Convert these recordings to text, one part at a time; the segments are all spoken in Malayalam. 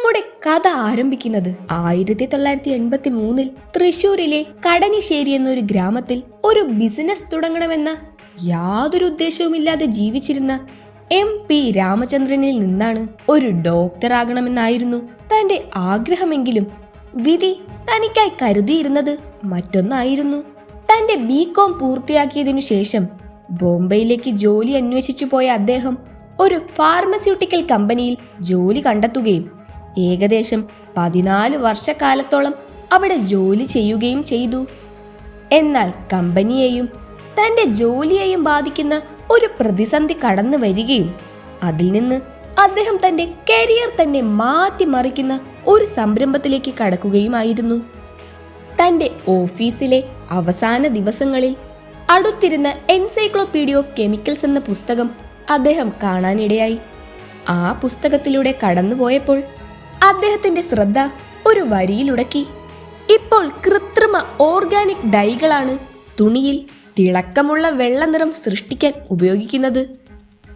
നമ്മുടെ കഥ ആരംഭിക്കുന്നത് 1983 തൃശൂരിലെ കടനിശ്ശേരി എന്നൊരു ഗ്രാമത്തിൽ ഒരു ബിസിനസ് തുടങ്ങണമെന്ന യാതൊരു ഉദ്ദേശവുമില്ലാതെ ജീവിച്ചിരുന്ന MP രാമചന്ദ്രനിൽ നിന്നാണ്. ഒരു ഡോക്ടർ ആകണമെന്നായിരുന്നു തന്റെ ആഗ്രഹമെങ്കിലും വിധി തനിക്കായി കരുതിയിരുന്നത് മറ്റൊന്നായിരുന്നു. തന്റെ BCom പൂർത്തിയാക്കിയതിനു ശേഷം ബോംബെയിലേക്ക് ജോലി അന്വേഷിച്ചു പോയ അദ്ദേഹം ഒരു ഫാർമസ്യൂട്ടിക്കൽ കമ്പനിയിൽ ജോലി കണ്ടെത്തുകയും ഏകദേശം 14 വർഷക്കാലത്തോളം അവിടെ ജോലി ചെയ്യുകയും ചെയ്തു. എന്നാൽ കമ്പനിയെയും തന്റെ ജോലിയെയും ബാധിക്കുന്ന ഒരു പ്രതിസന്ധി കടന്നു വരികയും അതിൽ നിന്ന് അദ്ദേഹം തന്റെ കരിയർ തന്നെ മാറ്റിമറിക്കുന്ന ഒരു സംരംഭത്തിലേക്ക് കടക്കുകയുമായിരുന്നു. തന്റെ ഓഫീസിലെ അവസാന ദിവസങ്ങളിൽ അടുത്തിരുന്ന എൻസൈക്ലോപീഡിയ ഓഫ് കെമിക്കൽസ് എന്ന പുസ്തകം അദ്ദേഹം കാണാനിടയായി. ആ പുസ്തകത്തിലൂടെ കടന്നുപോയപ്പോൾ അദ്ദേഹത്തിന്റെ ശ്രദ്ധ ഒരു വരിയിലുടക്കി. ഇപ്പോൾ കൃത്രിമ ഓർഗാനിക് ഡൈകളാണ് തുണിയിൽ തിളക്കമുള്ള വെള്ള നിറം സൃഷ്ടിക്കാൻ ഉപയോഗിക്കുന്നത്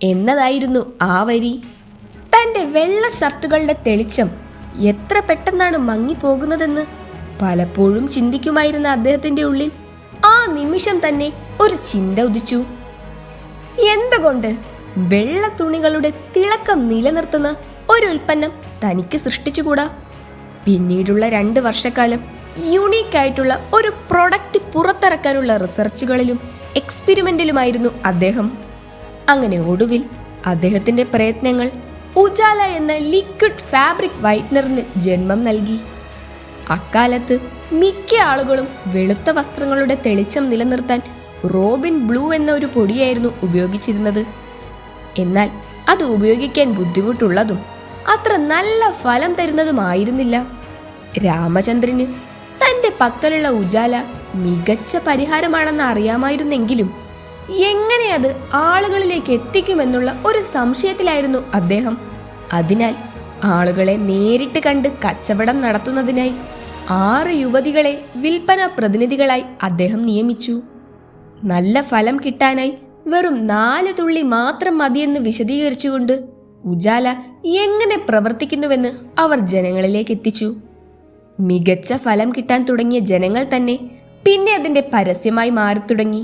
എന്നതായിരുന്നു ആ വരി. തന്റെ വെള്ള ഷർട്ടുകളുടെ തെളിച്ചം എത്ര പെട്ടെന്നാണ് മങ്ങിപ്പോകുന്നതെന്ന് പലപ്പോഴും ചിന്തിക്കുമായിരുന്ന അദ്ദേഹത്തിന്റെ ഉള്ളിൽ ആ നിമിഷം തന്നെ ഒരു ചിന്ത ഉദിച്ചു. എന്തുകൊണ്ട് വെള്ള തുണികളുടെ തിളക്കം നിലനിർത്തുന്ന ഒരു ഉൽപ്പന്നം തനിക്ക് സൃഷ്ടിച്ചുകൂടാ? പിന്നീടുള്ള 2 വർഷക്കാലം യൂണീക്കായിട്ടുള്ള ഒരു പ്രൊഡക്റ്റ് പുറത്തിറക്കാനുള്ള റിസർച്ചുകളിലും എക്സ്പെരിമെന്റിലുമായിരുന്നു അദ്ദേഹം. അങ്ങനെ ഒടുവിൽ അദ്ദേഹത്തിന്റെ പ്രയത്നങ്ങൾ ഉജാല എന്ന ലിക്വിഡ് ഫാബ്രിക് വൈറ്റ്നറിന് ജന്മം നൽകി. അക്കാലത്ത് മിക്ക ആളുകളും വെളുത്ത വസ്ത്രങ്ങളുടെ തെളിച്ചം നിലനിർത്താൻ റോബിൻ ബ്ലൂ എന്ന ഒരു പൊടിയായിരുന്നു ഉപയോഗിച്ചിരുന്നത്. എന്നാൽ അത് ഉപയോഗിക്കാൻ ബുദ്ധിമുട്ടുള്ളതും അത്ര നല്ല ഫലം തരുന്നതുമായിരുന്നില്ല. രാമചന്ദ്രന് തന്റെ പക്കലുള്ള ഉജാല മികച്ച പരിഹാരമാണെന്ന് അറിയാമായിരുന്നെങ്കിലും എങ്ങനെ അത് ആളുകളിലേക്ക് എത്തിക്കുമെന്നുള്ള ഒരു സംശയത്തിലായിരുന്നു അദ്ദേഹം. അതിനാൽ ആളുകളെ നേരിട്ട് കണ്ട് കച്ചവടം നടത്തുന്നതിനായി 6 യുവതികളെ വിൽപ്പന പ്രതിനിധികളായി അദ്ദേഹം നിയമിച്ചു. നല്ല ഫലം കിട്ടാനായി വെറും 4 തുള്ളി മാത്രം മതിയെന്ന് വിശദീകരിച്ചുകൊണ്ട് ഉജാല എങ്ങനെ പ്രവർത്തിക്കുന്നുവെന്ന് അവർ ജനങ്ങളിലേക്ക് എത്തിച്ചു. മികച്ച ഫലം കിട്ടാൻ തുടങ്ങിയ ജനങ്ങൾ തന്നെ പിന്നെ അതിന്റെ പരസ്യമായി മാറിത്തുടങ്ങി.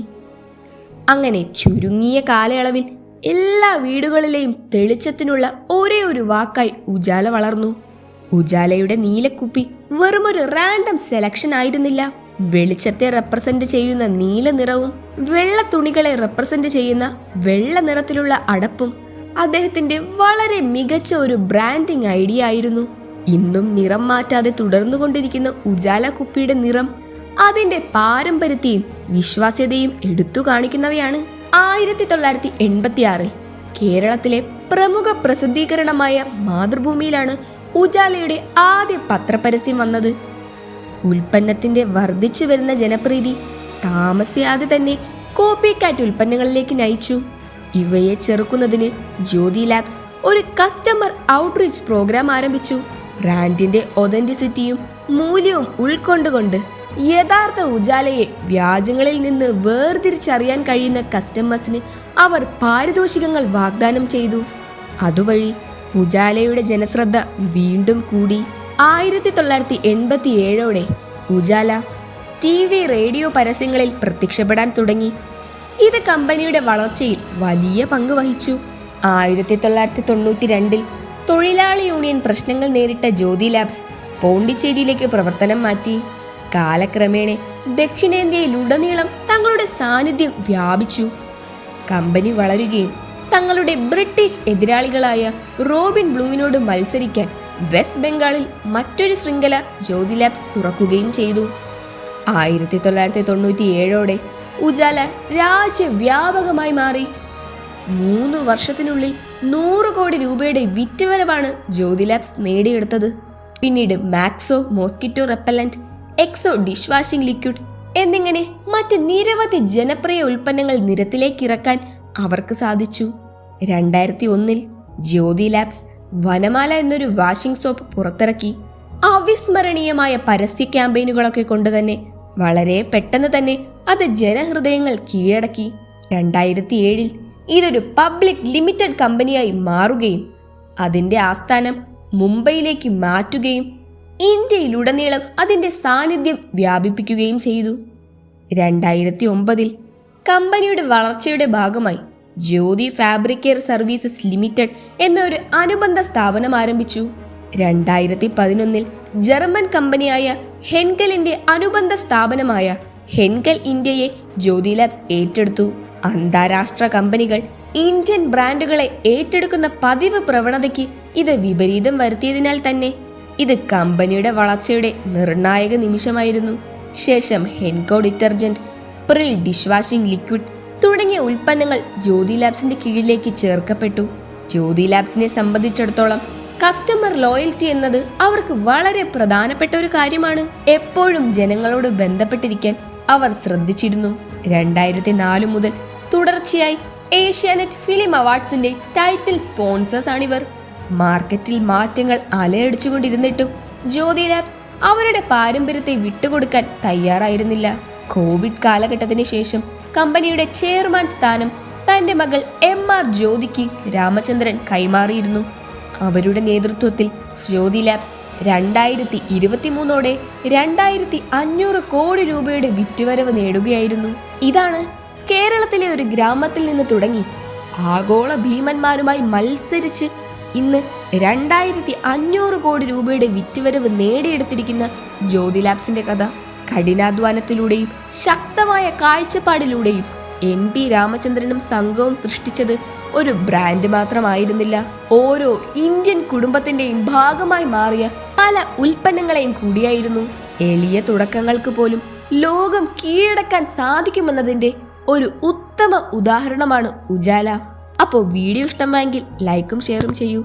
അങ്ങനെ ചുരുങ്ങിയ കാലയളവിൽ എല്ലാ വീടുകളിലെയും തെളിച്ചത്തിനുള്ള ഒരേ ഒരു വാക്കായി ഉജാല വളർന്നു. ഉജാലയുടെ നീലക്കുപ്പി വെറുമൊരു റാൻഡം സെലക്ഷൻ ആയിരുന്നില്ല. വെളിച്ചത്തെ റെപ്രസെന്റ് ചെയ്യുന്ന നീല നിറവും വെള്ള തുണികളെ റെപ്രസെന്റ് ചെയ്യുന്ന വെള്ള നിറത്തിലുള്ള അടപ്പും അദ്ദേഹത്തിന്റെ വളരെ മികച്ച ഒരു ബ്രാൻഡിംഗ് ഐഡിയ ആയിരുന്നു. ഇന്നും നിറം മാറ്റാതെ തുടർന്നുകൊണ്ടിരിക്കുന്ന ഉജാല കുപ്പിയുടെ നിറം അതിന്റെ പാരമ്പര്യത്തെയും വിശ്വാസ്യതയും എടുത്തു കാണിക്കുന്നവയാണ്. 1986 കേരളത്തിലെ പ്രമുഖ പ്രസിദ്ധീകരണമായ മാതൃഭൂമിയിലാണ് ഉജാലയുടെ ആദ്യ പത്രപരസ്യം വന്നത്. ഉൽപ്പന്നത്തിന്റെ വർദ്ധിച്ചു വരുന്ന ജനപ്രീതി താമസിയാതെ തന്നെ കോപ്പി കാറ്റ് ഉൽപ്പന്നങ്ങളിലേക്ക് നയിച്ചു. ഇവയെ ചെറുക്കുന്നതിന് ജ്യോതി ലാബ്സ് ഒരു കസ്റ്റമർ ഔട്ട്റീച്ച് പ്രോഗ്രാം ആരംഭിച്ചു. ബ്രാൻഡിന്റെ ഒതന്റിസിറ്റിയും മൂല്യവും ഉൾക്കൊണ്ടുകൊണ്ട് യഥാർത്ഥ ഉജാലയെ വ്യാജങ്ങളിൽ നിന്ന് വേർതിരിച്ചറിയാൻ കഴിയുന്ന കസ്റ്റമേഴ്സിന് അവർ പാരിതോഷികങ്ങൾ വാഗ്ദാനം ചെയ്തു. അതുവഴി ഉജാലയുടെ ജനശ്രദ്ധ വീണ്ടും കൂടി. 1987 ഉജാല TV, റേഡിയോ പരസ്യങ്ങളിൽ പ്രത്യക്ഷപ്പെടാൻ തുടങ്ങി. ഇത് കമ്പനിയുടെ വളർച്ചയിൽ വലിയ പങ്ക് വഹിച്ചു. 1992 തൊഴിലാളി യൂണിയൻ പ്രശ്നങ്ങൾ നേരിട്ട ജ്യോതി ലാബ്സ് പോണ്ടിച്ചേരിയിലേക്ക് പ്രവർത്തനം മാറ്റി. കാലക്രമേണ ദക്ഷിണേന്ത്യയിലുടനീളം തങ്ങളുടെ സാന്നിധ്യം വ്യാപിച്ചു. കമ്പനി വളരുകയും തങ്ങളുടെ ബ്രിട്ടീഷ് എതിരാളികളായ റോബിൻ ബ്ലൂവിനോട് മത്സരിക്കാൻ വെസ്റ്റ് ബംഗാളിൽ മറ്റൊരു ശൃംഖല ജ്യോതി ലാബ്സ് തുറക്കുകയും ചെയ്തു. 1997 ഉജാല രാജ്യവ്യാപകമായി മാറി. 3 വർഷത്തിനുള്ളിൽ 100 കോടി രൂപയുടെ വിറ്റുവരവാണ് ജ്യോതി ലാബ്സ് നേടിയെടുത്തത്. പിന്നീട് മാക്സോ മോസ്കിറ്റോ റെപ്പല്ലന്റ്, എക്സോ ഡിഷ് വാഷിംഗ് ലിക്വിഡ് എന്നിങ്ങനെ മറ്റ് നിരവധി ജനപ്രിയ ഉൽപ്പന്നങ്ങൾ നിരത്തിലേക്ക് ഇറക്കാൻ അവർക്ക് സാധിച്ചു. 2001 ജ്യോതി ലാബ്സ് വനമാല എന്നൊരു വാഷിംഗ് സോപ്പ് പുറത്തിറക്കി. അവിസ്മരണീയമായ പരസ്യ ക്യാമ്പയിനുകളൊക്കെ കൊണ്ടുതന്നെ വളരെ പെട്ടെന്ന് തന്നെ അത് ജനഹൃദയങ്ങൾ കീഴടക്കി. 2007 ഇതൊരു പബ്ലിക് ലിമിറ്റഡ് കമ്പനിയായി മാറുകയും അതിന്റെ ആസ്ഥാനം മുംബൈയിലേക്ക് മാറ്റുകയും ഇന്ത്യയിലുടനീളം അതിന്റെ സാന്നിധ്യം വ്യാപിപ്പിക്കുകയും ചെയ്തു. 2009 കമ്പനിയുടെ വളർച്ചയുടെ ഭാഗമായി ജ്യോതി ഫാബ്രിക് സർവീസസ് ലിമിറ്റഡ് എന്ന ഒരു അനുബന്ധ സ്ഥാപനം ആരംഭിച്ചു. 2011 ജർമ്മൻ കമ്പനിയായ ഹെൻകലിന്റെ അനുബന്ധ സ്ഥാപനമായ ഹെൻകൽ ഇന്ത്യയെ ജ്യോതി ലാബ്സ് ഏറ്റെടുത്തു. അന്താരാഷ്ട്ര കമ്പനികൾ ഇന്ത്യൻ ബ്രാൻഡുകളെ ഏറ്റെടുക്കുന്ന പതിവ് പ്രവണതയ്ക്ക് ഇത് വിപരീതം വരുത്തിയതിനാൽ തന്നെ ഇത് കമ്പനിയുടെ വളർച്ചയുടെ നിർണായക നിമിഷമായിരുന്നു. ശേഷം Henko detergent, Pril dish washing liquid തുടങ്ങിയ ഉൽപ്പന്നങ്ങൾ ജ്യോതി ലാബ്സിന്റെ കീഴിലേക്ക് ചേർക്കപ്പെട്ടു. ജ്യോതി ലാബ്സിനെ സംബന്ധിച്ചിടത്തോളം കസ്റ്റമർ ലോയൽറ്റി എന്നത് അവർക്ക് വളരെ പ്രധാനപ്പെട്ട ഒരു കാര്യമാണ്. എപ്പോഴും ജനങ്ങളോട് ബന്ധപ്പെട്ടിരിക്കാൻ അവർ ശ്രദ്ധിച്ചിരുന്നു. 2004 മുതൽ തുടർച്ചയായി ഏഷ്യാനെറ്റ് ഫിലിം അവാർഡ്സിന്റെ ടൈറ്റിൽ സ്പോൺസേഴ്സ് ആണിവർ. മാർക്കറ്റിൽ മാറ്റങ്ങൾ അലയടിച്ചുകൊണ്ടിരുന്നിട്ടും ജ്യോതി ലാബ്സ് അവരുടെ പാരമ്പര്യത്തെ വിട്ടുകൊടുക്കാൻ തയ്യാറായിരുന്നില്ല. കോവിഡ് കാലഘട്ടത്തിന് ശേഷം കമ്പനിയുടെ ചെയർമാൻ സ്ഥാനം തന്റെ മകൾ MR ജ്യോതിക്ക് രാമചന്ദ്രൻ കൈമാറിയിരുന്നു. അവരുടെ നേതൃത്വത്തിൽ ജ്യോതി ലാബ്സ് 2023 2,500 കോടി രൂപയുടെ വിറ്റുവരവ് നേടുകയായിരുന്നു. ഇതാണ് കേരളത്തിലെ ഒരു ഗ്രാമത്തിൽ നിന്ന് തുടങ്ങി ആഗോള ഭീമന്മാരുമായി മത്സരിച്ച് ഇന്ന് 2,500 കോടി രൂപയുടെ വിറ്റുവരവ് നേടിയെടുത്തിരിക്കുന്ന ജ്യോതി ലാബ്സിന്റെ കഥ. കഠിനാധ്വാനത്തിലൂടെയും ശക്തമായ കാഴ്ചപ്പാടിലൂടെയും MP രാമചന്ദ്രനും സംഘവും സൃഷ്ടിച്ചത് ഒരു ബ്രാൻഡ് മാത്രമായിരുന്നില്ല, ഓരോ ഇന്ത്യൻ കുടുംബത്തിന്റെയും ഭാഗമായി മാറിയ പല ഉൽപ്പന്നങ്ങളെയും കൂടിയായിരുന്നു. എളിയ തുടക്കങ്ങൾക്ക് പോലും ലോകം കീഴടക്കാൻ സാധിക്കുമെന്നതിന്റെ ഒരു ഉത്തമ ഉദാഹരണമാണ് ഉജാല. അപ്പോൾ വീഡിയോ ഇഷ്ടമായെങ്കിൽ ലൈക്കും ഷെയറും ചെയ്യൂ.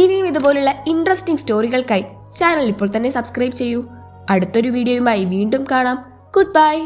ഇനിയും ഇതുപോലുള്ള ഇൻട്രസ്റ്റിംഗ് സ്റ്റോറികൾക്കായി ചാനൽ ഇപ്പോൾ തന്നെ സബ്സ്ക്രൈബ് ചെയ്യൂ. അടുത്തൊരു വീഡിയോയുമായി വീണ്ടും കാണാം. Good bye.